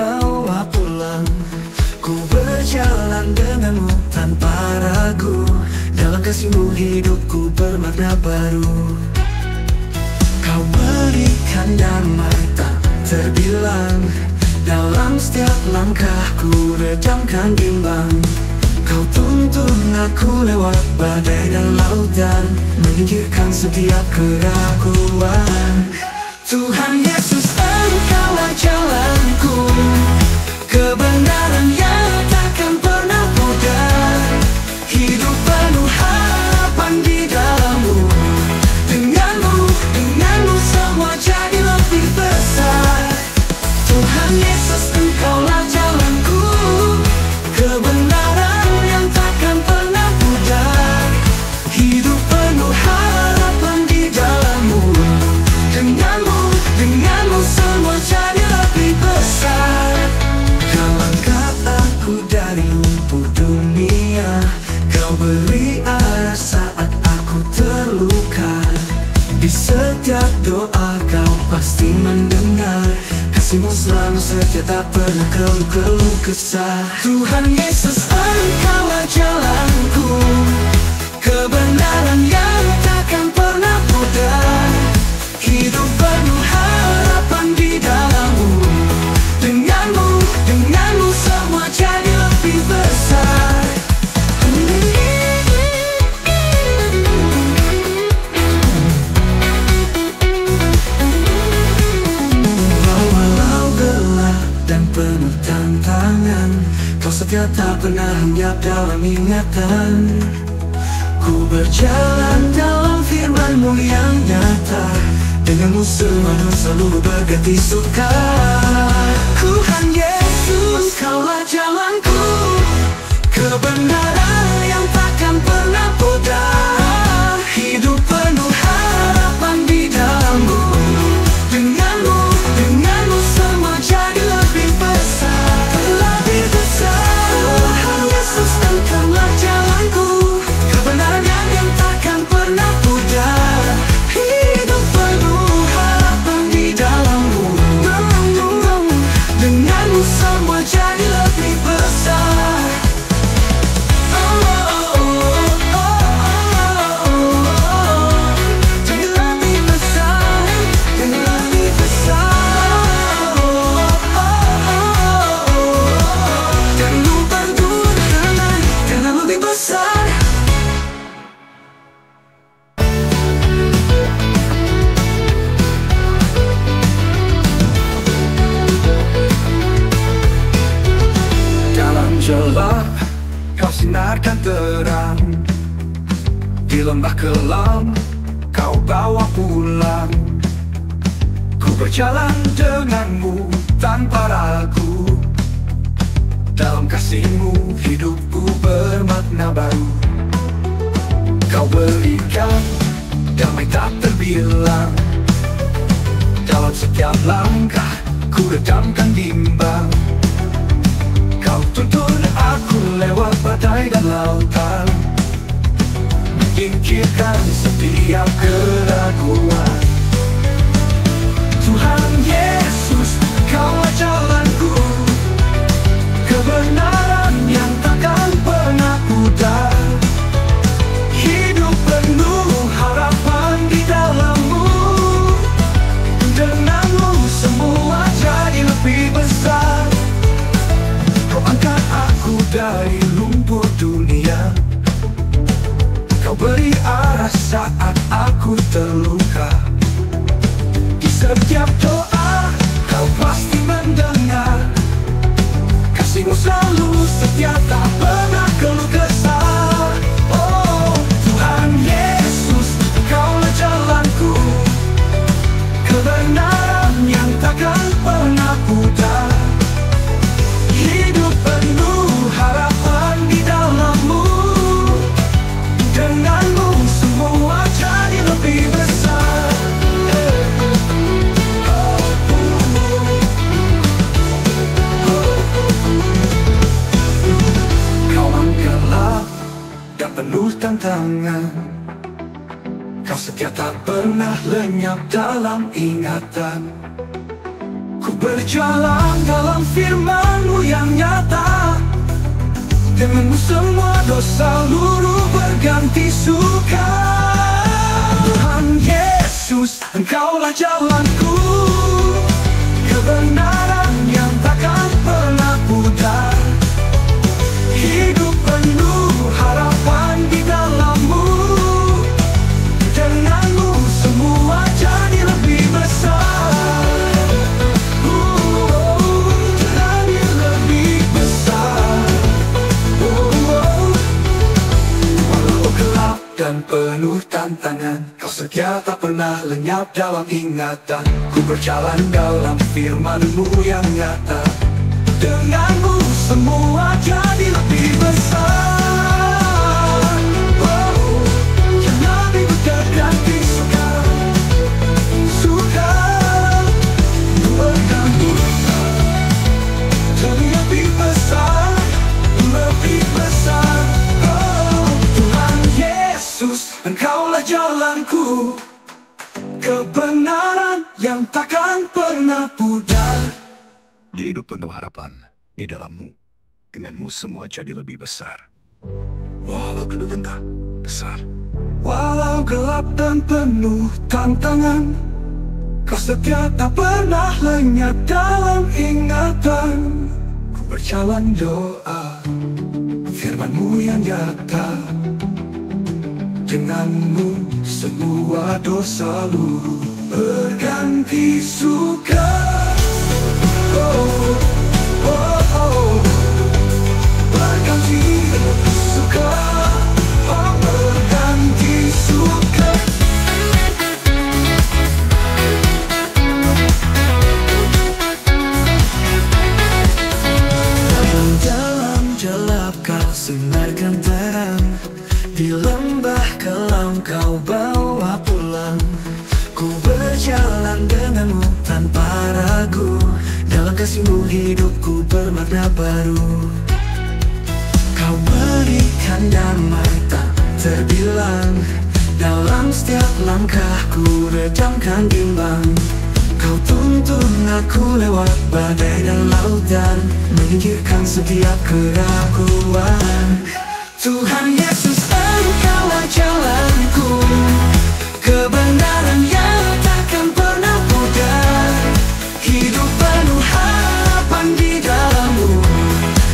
bawa pulang. Ku berjalan denganmu tanpa ragu, dalam kasihmu hidupku bermakna baru. Kau berikan damai tak terbilang, dalam setiap langkahku redamkan bimbang. Kau tuntun aku lewat badai dan lautan, menyingkirkan setiap keraguan. Tuhan Yesus, Engkaulah jalanku, kebenaran yang takkan pernah pudar. Hidup penuh harapan di dalam-Mu. Denganmu semua jadi lebih besar. Tuhan Yesus, Engkaulah jalanku, kebenaran yang takkan pernah pudar. Hidup penuh harapan di dalam-Mu. Denganmu semua jadi lebih besar. Kau angkat aku dari lumpur dunia, Kau beri arah saat aku terluka. Di setiap doa Kau pasti mendengar, kasih-Mu selalu setia tak pernah keluh kesah. Tuhan Yesus, Engkaulah jalanku, kebenaran yang takkan pernah pudar. Hidup penuh harapan di dalam-Mu. Denganmu semua jadi lebih besar. Walau gelap dan penuh tantangan, Kau setia tak pernah lenyap dalam ingatan. Ku berjalan dalam firman-Mu yang nyata, denganmu semua selalu berganti suka. Tuhan Yesus, Kaulah jalanku, kebenaran yang takkan pernah pudar. Hidup penuh harapan di dalam-Mu. Denganmu semua jadi lebih besar. Lebih besar. Tuhan Yesus, Engkaulah jalanku, kebenaran yang takkan pernah pudar. Hidup penuh harapan di dalam-Mu. Denganmu semua jadi lebih besar. Jadi lebih besar, jadi lebih besar. Dan lupaku dengan lebih besar. Dalam gelap Kau sinarkan terang, di lembah kelam Kau bawa pulang. Ku berjalan denganmu tanpa ragu, dalam kasih-Mu hidupku bermakna baru. Kau berikan damai tak terbilang, dalam setiap langkah ku redamkan bimbang. Kau tuntun aku lewat badai dan lautan, menyingkirkan setiap keraguan. Tuhan Yesus, Kaulah jalanku, kebenaran yang takkan pernah pudar. Hidup penuh harapan di dalam-Mu. Denganmu semua jadi lebih besar. Kau angkat aku dari lumpur dunia, Kau beri arah saat aku terluka. Di setiap doa Kau pasti mendengar, kasih-Mu selalu setia tak pernah keluh kesah. Oh Tuhan Yesus, Kaulah jalanku, kebenaran yang takkan pernah pudar. Hidup penuh harapan di dalam-Mu. Denganmu semua jadi lebih besar. Kau gelap dan penuh tantangan, Kau setia tak pernah lenyap dalam ingatan. Ku berjalan dalam firman semua dosa luruh berganti suka. Tuhan Yesus, Engkaulah jalanku, kebenaran yang takkan pernah pudar. Hidup penuh harapan di dalam-Mu, denganmu semua jadi lebih besar. Jadi lebih besar. Walau gelap dan penuh tantangan, Kau setia tak pernah lenyap dalam ingatan. Ku berjalan dalam firman-Mu yang nyata, denganmu semua jadi lebih besar. Yang lebih berganti suka, suka berganti jadi lebih besar, lebih besar. Tuhan Yesus, Engkaulah jalanku, kebenaran yang takkan pernah pudar. Di hidup penuh harapan, di dalam-Mu, denganmu semua jadi lebih besar. Walau penuh tentang besar, Walau gelap dan penuh tantangan, Kau setia tak pernah lenyap dalam ingatan. Ku berjalan doa, firman-Mu yang nyata, denganmu semua dosa luruh berganti suka. Berganti suka, berganti suka. Dalam gelap Kau sinarkan terang, di lembah kelam Kau bawa pulang. Ku berjalan denganmu tanpa ragu, dalam kasih-Mu hidupku bermakna baru. Kau berikan damai tak terbilang, dalam setiap langkahku redamkan bimbang. Kau tuntun aku lewat badai dan lautan, menyingkirkan setiap keraguan. Tuhan Yesus, Engkaulah jalanku, kebenaran yang takkan pernah pudar. Hidup penuh harapan di dalam-Mu,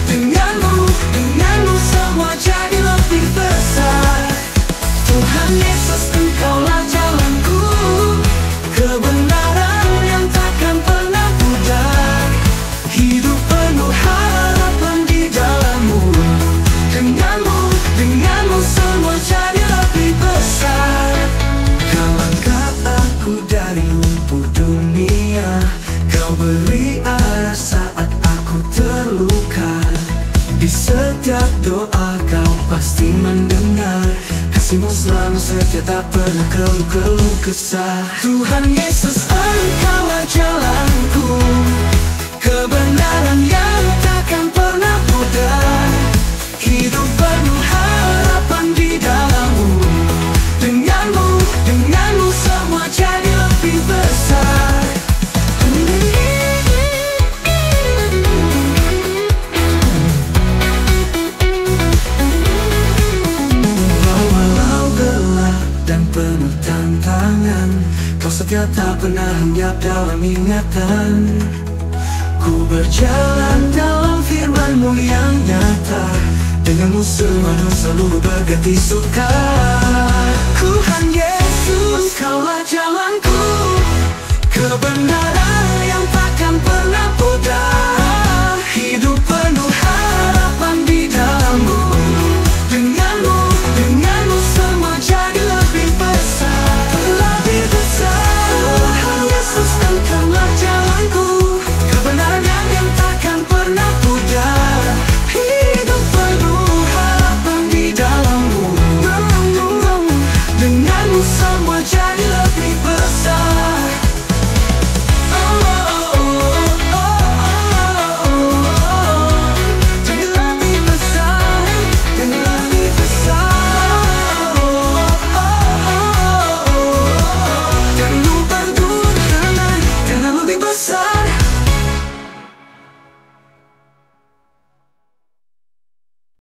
denganmu semua jadi lebih besar. Tuhan Yesus, Engkaulah jalanku, kebenaran yang takkan pernah pudar. Hidup penuh harapan di dalam-Mu, denganmu semua jadi lebih besar. Kau angkat aku dari lumpuh dunia, Kau beri arah saat aku terluka. Di setiap doa Kau pasti mendengar, kasih-Mu selalu setia tak pernah keluh kesah. Tuhan Yesus, Engkaulah jalanku, kebenaran yang takkan pernah pudar. Hidup penuh harapan di dalam-Mu, denganmu semua jadi lebih besar. Walau gelap dan penuh tantangan, Kau setia tak pernah lenyap dalam ingatan. Ku berjalan dalam firman-Mu yang nyata, denganmu semua dosa luruh berganti suka. Tuhan Yesus, Engkaulah jalanku, kebenaran yang takkan pernah pudar.